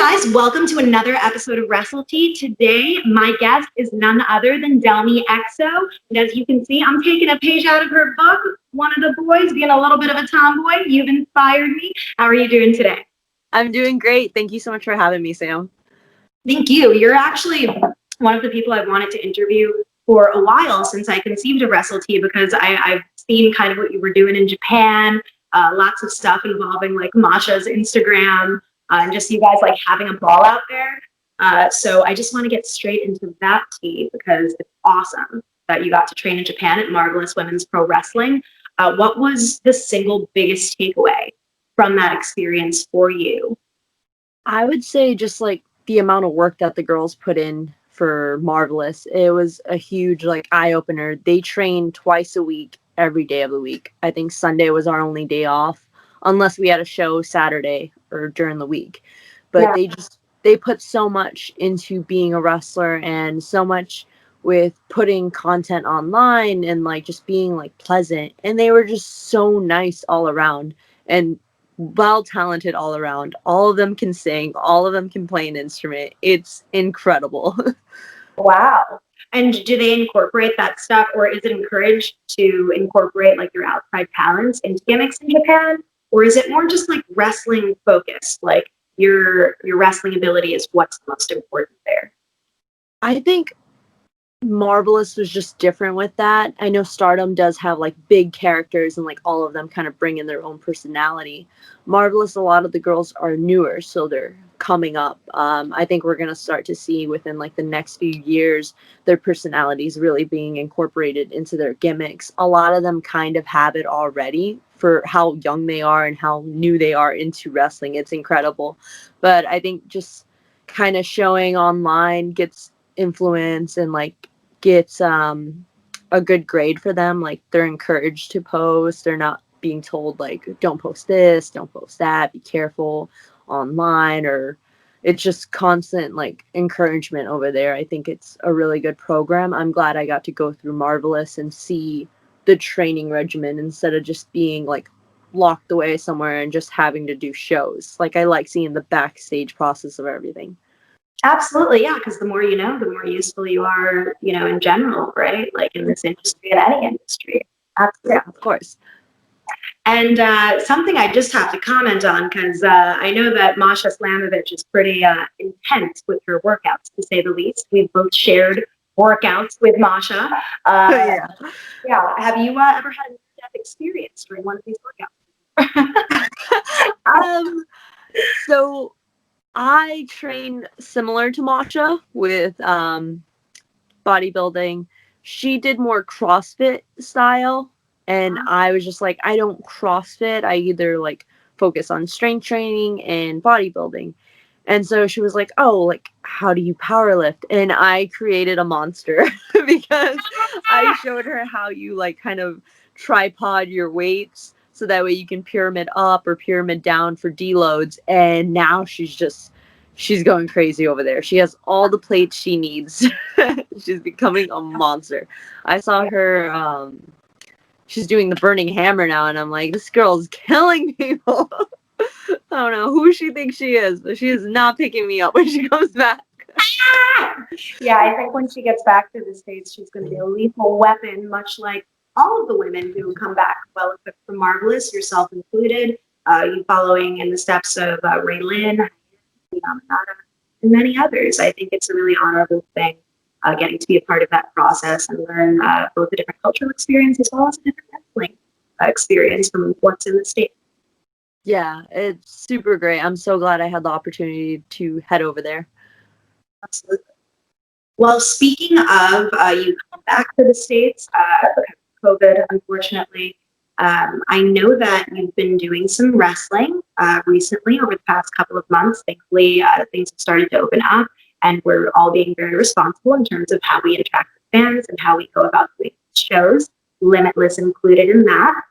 guys, welcome to another episode of Wrestle Tea. Today, my guest is none other than Delmi Exo. And as you can see, I'm taking a page out of her book. One of the boys being a little bit of a tomboy. You've inspired me. How are you doing today? I'm doing great. Thank you so much for having me, Sam. Thank you. You're actually one of the people I've wanted to interview for a while since I conceived of Wrestle Tea, because I've seen kind of what you were doing in Japan, lots of stuff involving like Masha's Instagram, and just you guys like having a ball out there. So I just want to get straight into that tea because it's awesome that you got to train in Japan at Marvelous Women's Pro Wrestling. What was the single biggest takeaway from that experience for you? I would say just like the amount of work that the girls put in for Marvelous. It was a huge like eye opener. They trained twice a week, every day of the week. I think Sunday was our only day off, unless we had a show Saturday or during the week. But they put so much into being a wrestler and so much with putting content online and like just being like pleasant. And they were just so nice all around and well talented all around. All of them can sing, all of them can play an instrument. It's incredible. Wow. And do they incorporate that stuff, or is it encouraged to incorporate like your outside talents into gimmicks in Japan? Or is it more just like wrestling focused? Like your wrestling ability is what's the most important there? I think Marvelous was just different with that. I know Stardom does have like big characters and like all of them kind of bring in their own personality. Marvelous, a lot of the girls are newer, so they're coming up. I think we're going to start to see within like the next few years their personalities really being incorporated into their gimmicks. A lot of them kind of have it already for how young they are and how new they are into wrestling. It's incredible. But I think just kind of showing online gets influence and like gets a good grade for them. Like they're encouraged to post. They're not being told like don't post this, don't post that, be careful online, or it's just constant like encouragement over there. I think it's a really good program. I'm glad I got to go through Marvelous and see the training regimen instead of just being like locked away somewhere and just having to do shows. Like I like seeing the backstage process of everything. Absolutely, yeah, because the more you know, the more useful you are, in general, right? Like in this industry, in any industry. Absolutely. Yeah, of course. And something I just have to comment on, because I know that Masha Slamovich is pretty intense with her workouts, to say the least. We've both shared workouts with Masha. Yeah. Yeah. Have you ever had an in-depth experience during one of these workouts? So I train similar to Masha with bodybuilding. She did more CrossFit style. And I was just like, I don't CrossFit. I either like focus on strength training and bodybuilding. And so she was like, oh, like, how do you power lift? And I created a monster because I showed her how you like kind of tripod your weights so that way you can pyramid up or pyramid down for deloads. And now she's going crazy over there. She has all the plates she needs. She's becoming a monster. I saw her, she's doing the burning hammer now, and I'm like, this girl's killing people. I don't know who she thinks she is, but she is not picking me up when she comes back. Yeah, I think when she gets back to the States, she's going to be a lethal weapon, much like all of the women who come back well equipped from Marvelous, yourself included. You following in the steps of Ray Lynn, and many others. I think it's a really honorable thing getting to be a part of that process and learn both a different cultural experience as well as a different wrestling experience from what's in the States. Yeah, it's super great. I'm so glad I had the opportunity to head over there. Absolutely. Well, speaking of you come back to the States, COVID, unfortunately, I know that you've been doing some wrestling recently over the past couple of months. Thankfully, things have started to open up, and we're all being very responsible in terms of how we interact with fans and how we go about doing shows, Limitless included in that.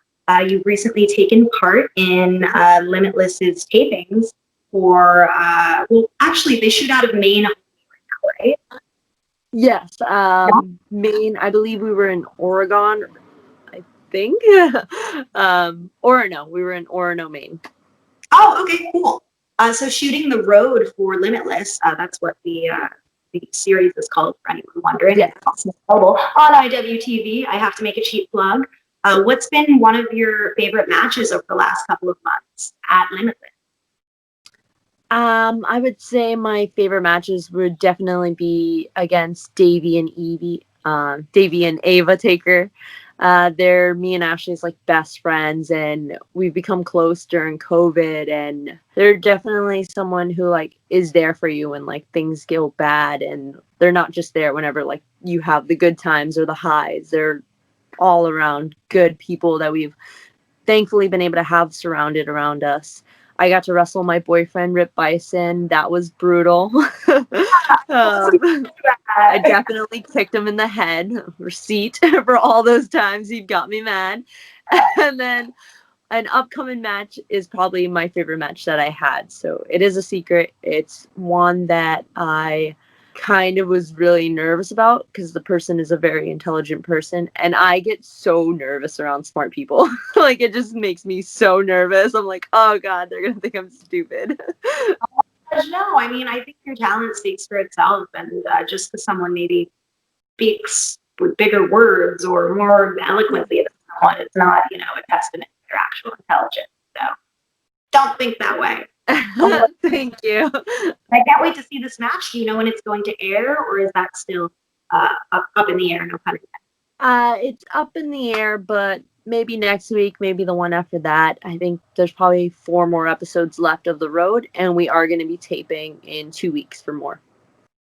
You've recently taken part in Limitless's tapings for, well, actually, they shoot out of Maine right now, right? Yes, Maine. I believe we were in Oregon. I think, Orono. We were in Orono, Maine. Oh, okay, cool. So shooting the road for Limitless, that's what the series is called for anyone wondering. Yeah. It's also available on IWTV. I have to make a cheap plug. What's been one of your favorite matches over the last couple of months at Limitless? I would say my favorite matches would definitely be against Davey and Ava Taker. They're me and Ashley's like best friends, and we've become close during COVID. And they're definitely someone who like is there for you when like things go bad, and they're not just there whenever like you have the good times or the highs. They're all around good people that we've thankfully been able to have surrounded around us. I got to wrestle my boyfriend Rip Bison. That was brutal. I definitely kicked him in the head. Receipt for all those times he got me mad. And then an upcoming match is probably my favorite match that I had. So it is a secret. It's one that I kind of was really nervous about because the person is a very intelligent person, and I get so nervous around smart people. Like it just makes me so nervous. I'm like, oh god, they're gonna think I'm stupid. No, I mean, I think your talent speaks for itself, and just because someone maybe speaks with bigger words or more eloquently than someone, it's not, a testament to their actual intelligence. So don't think that way. Thank you. I can't wait to see this match. Do you know when it's going to air, or is that still up in the air? No pun intended. It's up in the air, but maybe next week, maybe the one after that. I think there's probably 4 more episodes left of The Road, and we are going to be taping in 2 weeks for more.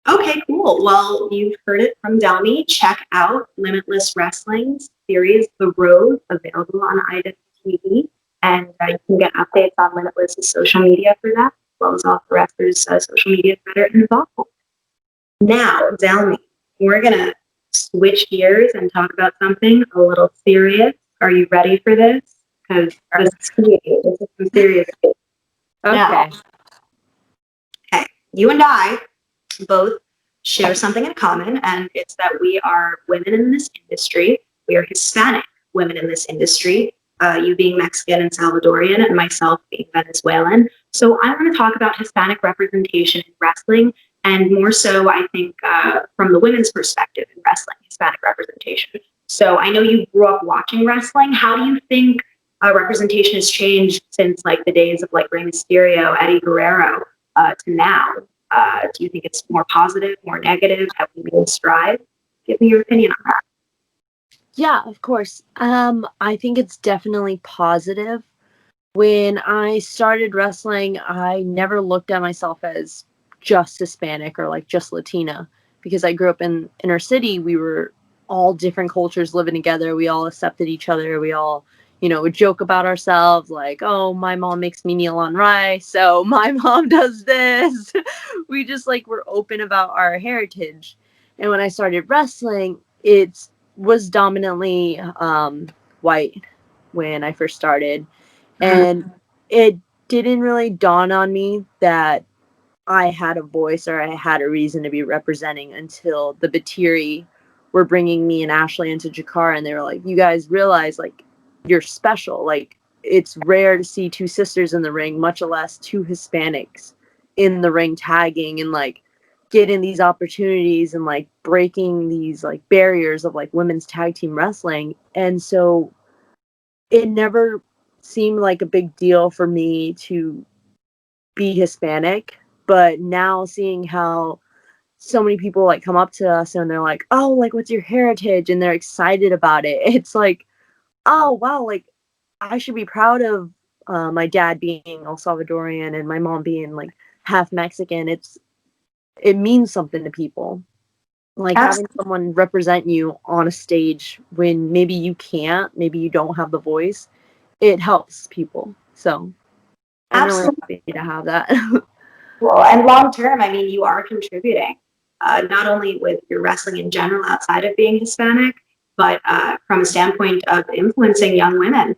Okay, cool. Well, you've heard it from Delmi. Check out Limitless Wrestling's series, The Road, available on IWTV. And you can get updates on Limitless's social media for that, as well as all the wrestlers' social media that are involved. Now, Delmi, we're going to switch gears and talk about something a little serious. Are you ready for this? Because this is serious. This is some serious. Okay. Now, okay, you and I both share something in common, and it's that we are women in this industry. We are Hispanic women in this industry, you being Mexican and Salvadorian, and myself being Venezuelan. So I want to talk about Hispanic representation in wrestling, and more so, I think, from the women's perspective in wrestling, Hispanic representation. So I know you grew up watching wrestling. How do you think representation has changed since like the days of like Rey Mysterio, Eddie Guerrero, to now? Do you think it's more positive, more negative? Have we made strides? Give me your opinion on that. Yeah, of course. I think it's definitely positive. When I started wrestling, I never looked at myself as just Hispanic or like just Latina because I grew up in inner city. We were all different cultures living together. We all accepted each other. We all, would joke about ourselves like, oh, my mom makes me kneel on rice. So my mom does this. We just like were open about our heritage. And when I started wrestling, it was dominantly white when I first started. And it didn't really dawn on me that I had a voice or I had a reason to be representing until the Batiri were bringing me and Ashley into Jakar, and they were like, you guys realize like you're special. Like it's rare to see 2 sisters in the ring, much less 2 Hispanics in the ring tagging and like getting these opportunities and like breaking these like barriers of like women's tag team wrestling. And so it never seemed like a big deal for me to be Hispanic, but now seeing how so many people like come up to us and they're like, "Oh, like what's your heritage?" and they're excited about it. It's like, "Oh, wow, like I should be proud of my dad being El Salvadorian and my mom being like half Mexican." It means something to people. Like having someone represent you on a stage when maybe you can't, maybe you don't have the voice, it helps people. So I'm really happy to have that. Well, and long term, I mean, you are contributing, not only with your wrestling in general outside of being Hispanic, but from a standpoint of influencing young women,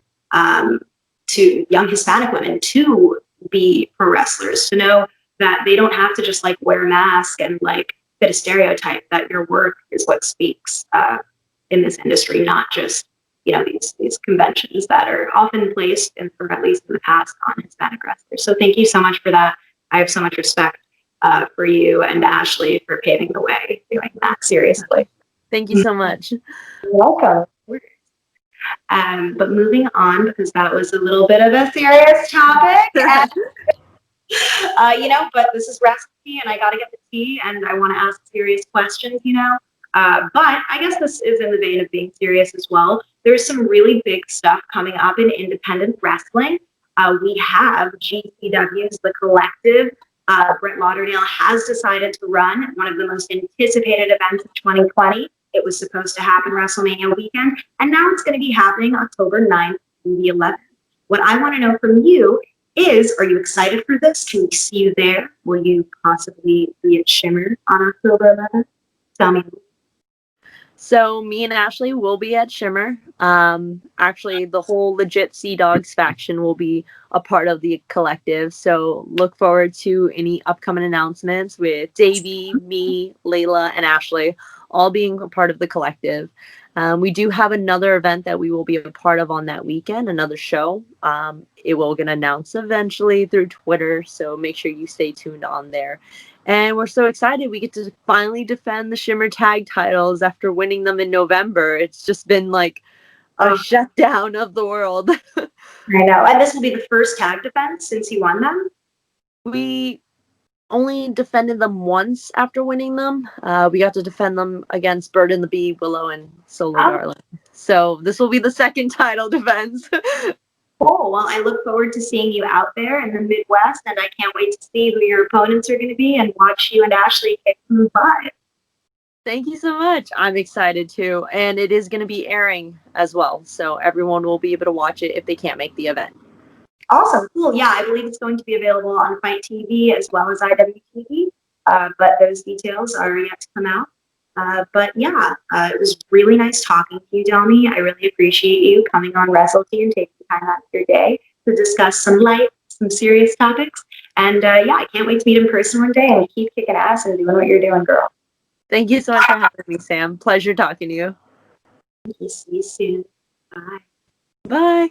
to young Hispanic women to be pro wrestlers, to know that they don't have to just like wear a mask and like fit a stereotype, that your work is what speaks in this industry, not just these conventions that are often placed, and for at least in the past, on Hispanic wrestlers. So thank you so much for that. I have so much respect for you and Ashley for paving the way doing that. Seriously. Thank you so much. You're welcome. But moving on, because that was a little bit of a serious topic. And, but this is Wrestle Tea, and I got to get the tea, and I want to ask serious questions, But I guess this is in the vein of being serious as well. There's some really big stuff coming up in independent wrestling. We have GCW's The Collective. Brett Lauderdale has decided to run one of the most anticipated events of 2020. It was supposed to happen WrestleMania weekend, and now it's going to be happening October 9th through the 11th. What I want to know from you is, are you excited for this? Can we see you there? Will you possibly be at Shimmer on October 11th? Tell me. So me and Ashley will be at Shimmer. Actually, the whole Legit Sea Dogs faction will be a part of the collective. So look forward to any upcoming announcements with Davey, me, Layla, and Ashley all being a part of the collective. We do have another event that we will be a part of on that weekend, another show. It will get announced eventually through Twitter, so make sure you stay tuned on there. And we're so excited. We get to finally defend the Shimmer tag titles after winning them in November. It's just been like a shutdown of the world. I know. And this will be the first tag defense since you won them? We only defended them once after winning them. We got to defend them against Bird and the Bee, Willow, and Solo Darling. So this will be the second title defense. Cool. Well, I look forward to seeing you out there in the Midwest, and I can't wait to see who your opponents are going to be and watch you and Ashley kick some butt. Thank you so much. I'm excited too. And it is going to be airing as well. So everyone will be able to watch it if they can't make the event. Awesome. Cool. Yeah, I believe it's going to be available on Fight TV as well as IWTV. But those details are yet to come out. It was really nice talking to you, Delmi. I really appreciate you coming on Wrestle Tea and taking time out of your day to discuss some serious topics. And I can't wait to meet in person one day and keep kicking ass and doing what you're doing, girl. Thank you so much for having me, Sam. Pleasure talking to you. Thank you. See you soon. Bye. Bye.